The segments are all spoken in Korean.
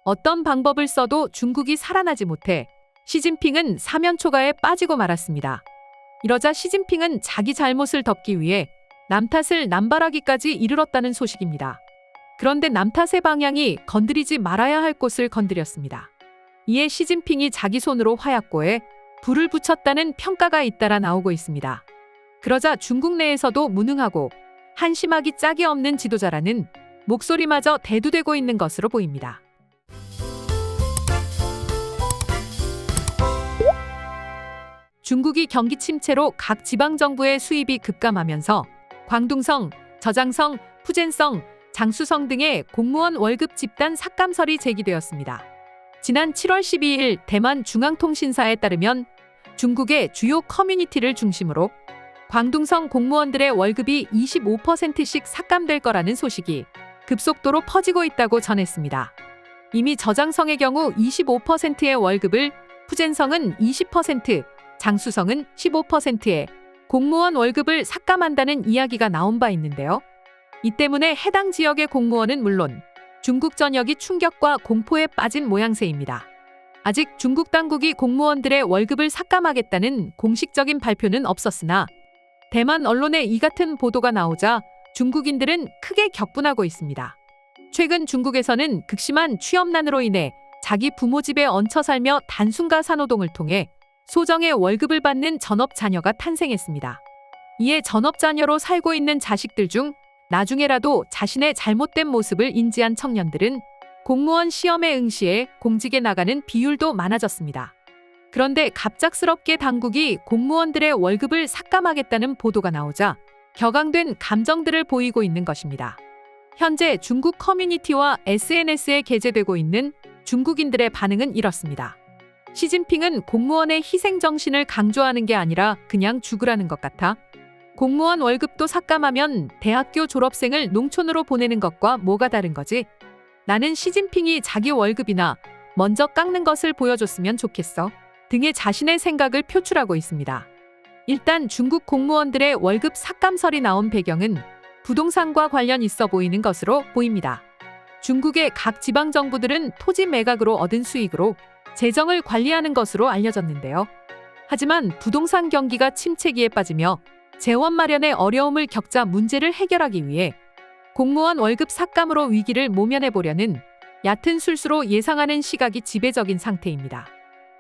어떤 방법을 써도 중국이 살아나지 못해 시진핑은 사면초가에 빠지고 말았습니다. 이러자 시진핑은 자기 잘못을 덮기 위해 남 탓을 남발하기까지 이르렀다는 소식입니다. 그런데 남 탓의 방향이 건드리지 말아야 할 곳을 건드렸습니다. 이에 시진핑이 자기 손으로 화약고에 불을 붙였다는 평가가 잇따라 나오고 있습니다. 그러자 중국 내에서도 무능하고 한심하기 짝이 없는 지도자라는 목소리마저 대두되고 있는 것으로 보입니다. 중국이 경기 침체로 각 지방정부의 수입이 급감하면서 광둥성, 저장성, 푸젠성, 장쑤성 등의 공무원 월급 집단 삭감설이 제기되었습니다. 지난 7월 12일 대만 중앙통신사에 따르면 중국의 주요 커뮤니티를 중심으로 광둥성 공무원들의 월급이 25%씩 삭감될 거라는 소식이 급속도로 퍼지고 있다고 전했습니다. 이미 저장성의 경우 25%의 월급을, 푸젠성은 20%, 장쑤성은 15%의 공무원 월급을 삭감한다는 이야기가 나온 바 있는데요. 이 때문에 해당 지역의 공무원은 물론 중국 전역이 충격과 공포에 빠진 모양새입니다. 아직 중국 당국이 공무원들의 월급을 삭감하겠다는 공식적인 발표는 없었으나 대만 언론에 이 같은 보도가 나오자 중국인들은 크게 격분하고 있습니다. 최근 중국에서는 극심한 취업난으로 인해 자기 부모 집에 얹혀 살며 단순가 산노동을 통해 소정의 월급을 받는 전업 자녀가 탄생했습니다. 이에 전업 자녀로 살고 있는 자식들 중 나중에라도 자신의 잘못된 모습을 인지한 청년들은 공무원 시험에 응시해 공직에 나가는 비율도 많아졌습니다. 그런데 갑작스럽게 당국이 공무원들의 월급을 삭감하겠다는 보도가 나오자 격앙된 감정들을 보이고 있는 것입니다. 현재 중국 커뮤니티와 SNS에 게재되고 있는 중국인들의 반응은 이렇습니다. 시진핑은 공무원의 희생정신을 강조하는 게 아니라 그냥 죽으라는 것 같아. 공무원 월급도 삭감하면 대학교 졸업생을 농촌으로 보내는 것과 뭐가 다른 거지? 나는 시진핑이 자기 월급이나 먼저 깎는 것을 보여줬으면 좋겠어. 등의 자신의 생각을 표출하고 있습니다. 일단 중국 공무원들의 월급 삭감설이 나온 배경은 부동산과 관련 있어 보이는 것으로 보입니다. 중국의 각 지방정부들은 토지 매각으로 얻은 수익으로 재정을 관리하는 것으로 알려졌는데요. 하지만 부동산 경기가 침체기에 빠지며 재원 마련에 어려움을 겪자 문제를 해결하기 위해 공무원 월급 삭감으로 위기를 모면해 보려는 얕은 술수로 예상하는 시각이 지배적인 상태입니다.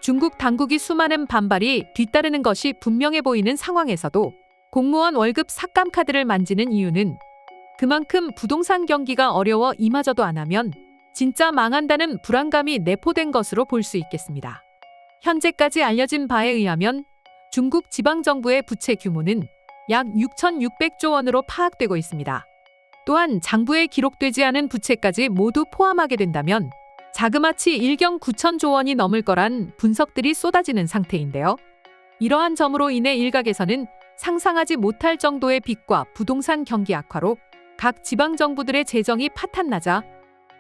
중국 당국이 수많은 반발이 뒤따르는 것이 분명해 보이는 상황에서도 공무원 월급 삭감 카드를 만지는 이유는 그만큼 부동산 경기가 어려워 이마저도 안 하면 진짜 망한다는 불안감이 내포된 것으로 볼 수 있겠습니다. 현재까지 알려진 바에 의하면 중국 지방정부의 부채 규모는 약 6,600조 원으로 파악되고 있습니다. 또한 장부에 기록되지 않은 부채까지 모두 포함하게 된다면 자그마치 일경 9,000조 원이 넘을 거란 분석들이 쏟아지는 상태인데요. 이러한 점으로 인해 일각에서는 상상하지 못할 정도의 빚과 부동산 경기 악화로 각 지방정부들의 재정이 파탄나자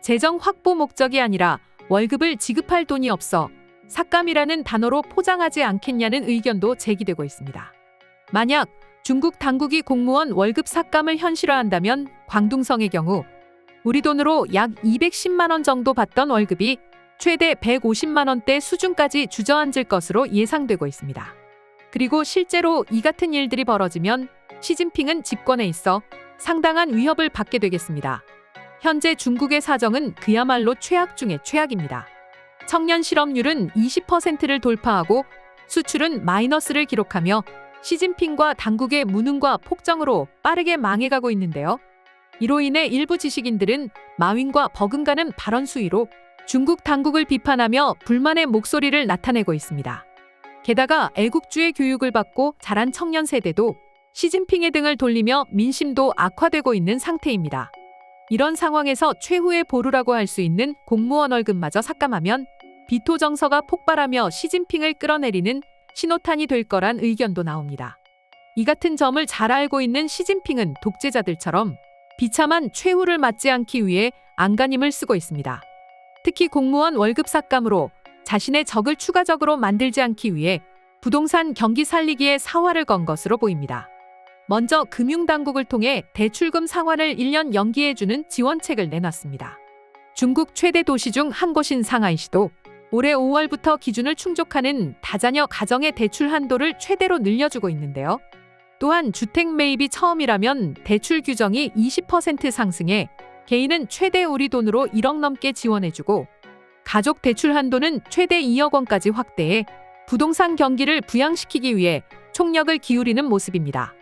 재정 확보 목적이 아니라 월급을 지급할 돈이 없어 삭감이라는 단어로 포장하지 않겠냐는 의견도 제기되고 있습니다. 만약 중국 당국이 공무원 월급 삭감을 현실화한다면 광둥성의 경우 우리 돈으로 약 210만 원 정도 받던 월급이 최대 150만 원대 수준까지 주저앉을 것으로 예상되고 있습니다. 그리고 실제로 이 같은 일들이 벌어지면 시진핑은 집권에 있어 상당한 위협을 받게 되겠습니다. 현재 중국의 사정은 그야말로 최악 중의 최악입니다. 청년 실업률은 20%를 돌파하고 수출은 마이너스를 기록하며 시진핑과 당국의 무능과 폭정으로 빠르게 망해가고 있는데요. 이로 인해 일부 지식인들은 마윈과 버금가는 발언 수위로 중국 당국을 비판하며 불만의 목소리를 나타내고 있습니다. 게다가 애국주의 교육을 받고 자란 청년 세대도 시진핑의 등을 돌리며 민심도 악화되고 있는 상태입니다. 이런 상황에서 최후의 보루라고 할 수 있는 공무원 월급마저 삭감하면 비토 정서가 폭발하며 시진핑을 끌어내리는 신호탄이 될 거란 의견도 나옵니다. 이 같은 점을 잘 알고 있는 시진핑은 독재자들처럼 비참한 최후를 맞지 않기 위해 안간힘을 쓰고 있습니다. 특히 공무원 월급 삭감으로 자신의 적을 추가적으로 만들지 않기 위해 부동산 경기 살리기에 사활을 건 것으로 보입니다. 먼저 금융당국을 통해 대출금 상환을 1년 연기해주는 지원책을 내놨습니다. 중국 최대 도시 중 한 곳인 상하이시도 올해 5월부터 기준을 충족하는 다자녀 가정의 대출 한도를 최대로 늘려주고 있는데요. 또한 주택 매입이 처음이라면 대출 규정이 20% 상승해 개인은 최대 우리 돈으로 1억 넘게 지원해주고 가족 대출 한도는 최대 2억 원까지 확대해 부동산 경기를 부양시키기 위해 총력을 기울이는 모습입니다.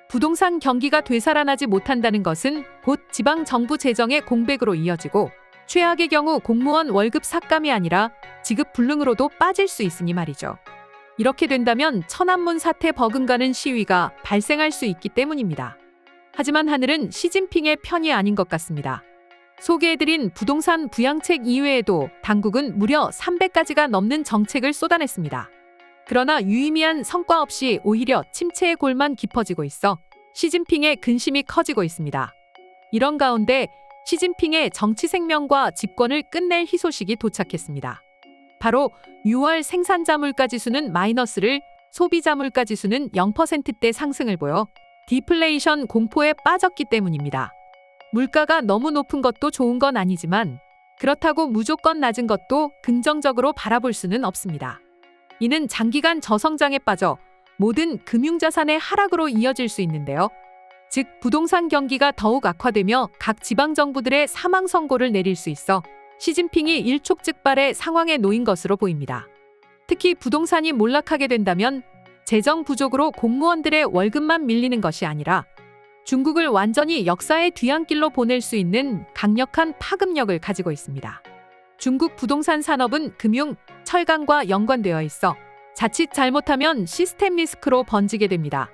부동산 경기가 되살아나지 못한다는 것은 곧 지방 정부 재정의 공백으로 이어지고 최악의 경우 공무원 월급 삭감이 아니라 지급 불능으로도 빠질 수 있으니 말이죠. 이렇게 된다면 천안문 사태 버금가는 시위가 발생할 수 있기 때문입니다. 하지만 하늘은 시진핑의 편이 아닌 것 같습니다. 소개해드린 부동산 부양책 이외에도 당국은 무려 300가지가 넘는 정책을 쏟아냈습니다. 그러나 유의미한 성과 없이 오히려 침체의 골만 깊어지고 있어 시진핑의 근심이 커지고 있습니다. 이런 가운데 시진핑의 정치 생명과 집권을 끝낼 희소식이 도착했습니다. 바로 6월 생산자 물가지수는 마이너스를, 소비자 물가지수는 0%대 상승을 보여 디플레이션 공포에 빠졌기 때문입니다. 물가가 너무 높은 것도 좋은 건 아니지만 그렇다고 무조건 낮은 것도 긍정적으로 바라볼 수는 없습니다. 이는 장기간 저성장에 빠져 모든 금융자산의 하락으로 이어질 수 있는데요. 즉 부동산 경기가 더욱 악화되며 각 지방정부들의 사망 선고를 내릴 수 있어 시진핑이 일촉즉발의 상황에 놓인 것으로 보입니다. 특히 부동산이 몰락하게 된다면 재정 부족으로 공무원들의 월급만 밀리는 것이 아니라 중국을 완전히 역사의 뒤안길로 보낼 수 있는 강력한 파급력을 가지고 있습니다. 중국 부동산 산업은 금융, 철강과 연관되어 있어 자칫 잘못하면 시스템 리스크로 번지게 됩니다.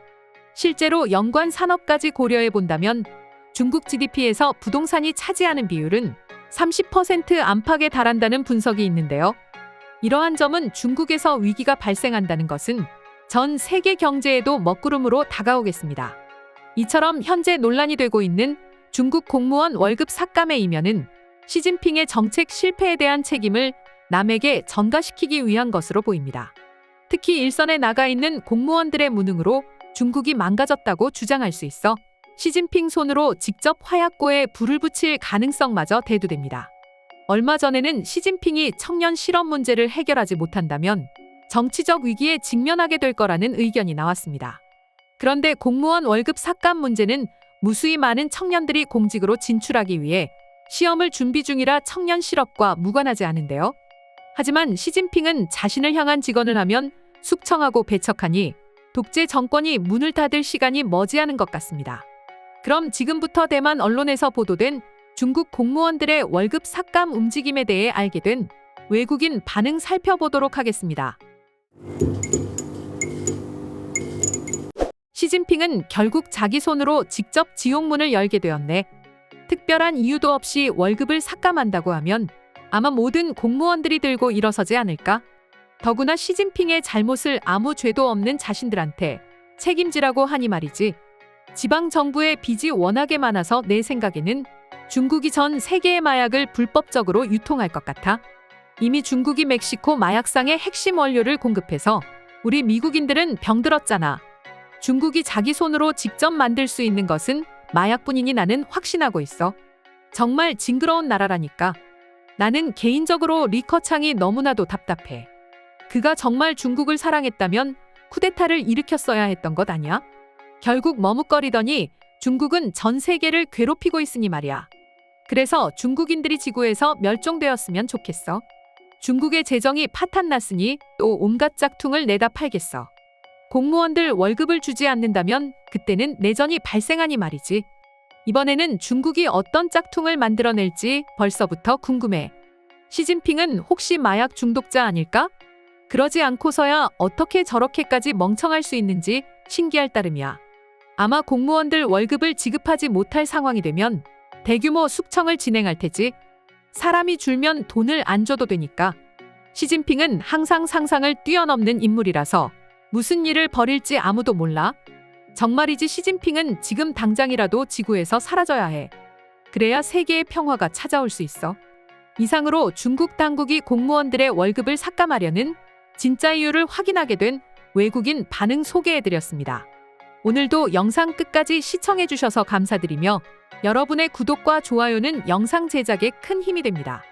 실제로 연관 산업까지 고려해 본다면 중국 GDP에서 부동산이 차지하는 비율은 30% 안팎에 달한다는 분석이 있는데요. 이러한 점은 중국에서 위기가 발생한다는 것은 전 세계 경제에도 먹구름으로 다가오겠습니다. 이처럼 현재 논란이 되고 있는 중국 공무원 월급 삭감의 이면은 시진핑의 정책 실패에 대한 책임을 남에게 전가시키기 위한 것으로 보입니다. 특히 일선에 나가 있는 공무원들의 무능으로 중국이 망가졌다고 주장할 수 있어 시진핑 손으로 직접 화약고에 불을 붙일 가능성마저 대두됩니다. 얼마 전에는 시진핑이 청년 실업 문제를 해결하지 못한다면 정치적 위기에 직면하게 될 거라는 의견이 나왔습니다. 그런데 공무원 월급 삭감 문제는 무수히 많은 청년들이 공직으로 진출하기 위해 시험을 준비 중이라 청년 실업과 무관하지 않은데요. 하지만 시진핑은 자신을 향한 직언을 하면 숙청하고 배척하니 독재 정권이 문을 닫을 시간이 머지않은 것 같습니다. 그럼 지금부터 대만 언론에서 보도된 중국 공무원들의 월급 삭감 움직임에 대해 알게 된 외국인 반응 살펴보도록 하겠습니다. 시진핑은 결국 자기 손으로 직접 지옥문을 열게 되었네. 특별한 이유도 없이 월급을 삭감한다고 하면 아마 모든 공무원들이 들고 일어서지 않을까? 더구나 시진핑의 잘못을 아무 죄도 없는 자신들한테 책임지라고 하니 말이지. 지방정부의 빚이 워낙에 많아서 내 생각에는 중국이 전 세계의 마약을 불법적으로 유통할 것 같아. 이미 중국이 멕시코 마약상의 핵심 원료를 공급해서 우리 미국인들은 병들었잖아. 중국이 자기 손으로 직접 만들 수 있는 것은 마약뿐이니 나는 확신하고 있어. 정말 징그러운 나라라니까. 나는 개인적으로 리커창이 너무나도 답답해. 그가 정말 중국을 사랑했다면 쿠데타를 일으켰어야 했던 것 아니야? 결국 머뭇거리더니 중국은 전 세계를 괴롭히고 있으니 말이야. 그래서 중국인들이 지구에서 멸종되었으면 좋겠어. 중국의 재정이 파탄났으니 또 온갖 짝퉁을 내다 팔겠어. 공무원들 월급을 주지 않는다면 그때는 내전이 발생하니 말이지. 이번에는 중국이 어떤 짝퉁을 만들어낼지 벌써부터 궁금해. 시진핑은 혹시 마약 중독자 아닐까? 그러지 않고서야 어떻게 저렇게까지 멍청할 수 있는지 신기할 따름이야. 아마 공무원들 월급을 지급하지 못할 상황이 되면 대규모 숙청을 진행할 테지. 사람이 줄면 돈을 안 줘도 되니까. 시진핑은 항상 상상을 뛰어넘는 인물이라서 무슨 일을 벌일지 아무도 몰라. 정말이지 시진핑은 지금 당장이라도 지구에서 사라져야 해. 그래야 세계의 평화가 찾아올 수 있어. 이상으로 중국 당국이 공무원들의 월급을 삭감하려는 진짜 이유를 확인하게 된 외국인 반응 소개해드렸습니다. 오늘도 영상 끝까지 시청해주셔서 감사드리며 여러분의 구독과 좋아요는 영상 제작에 큰 힘이 됩니다.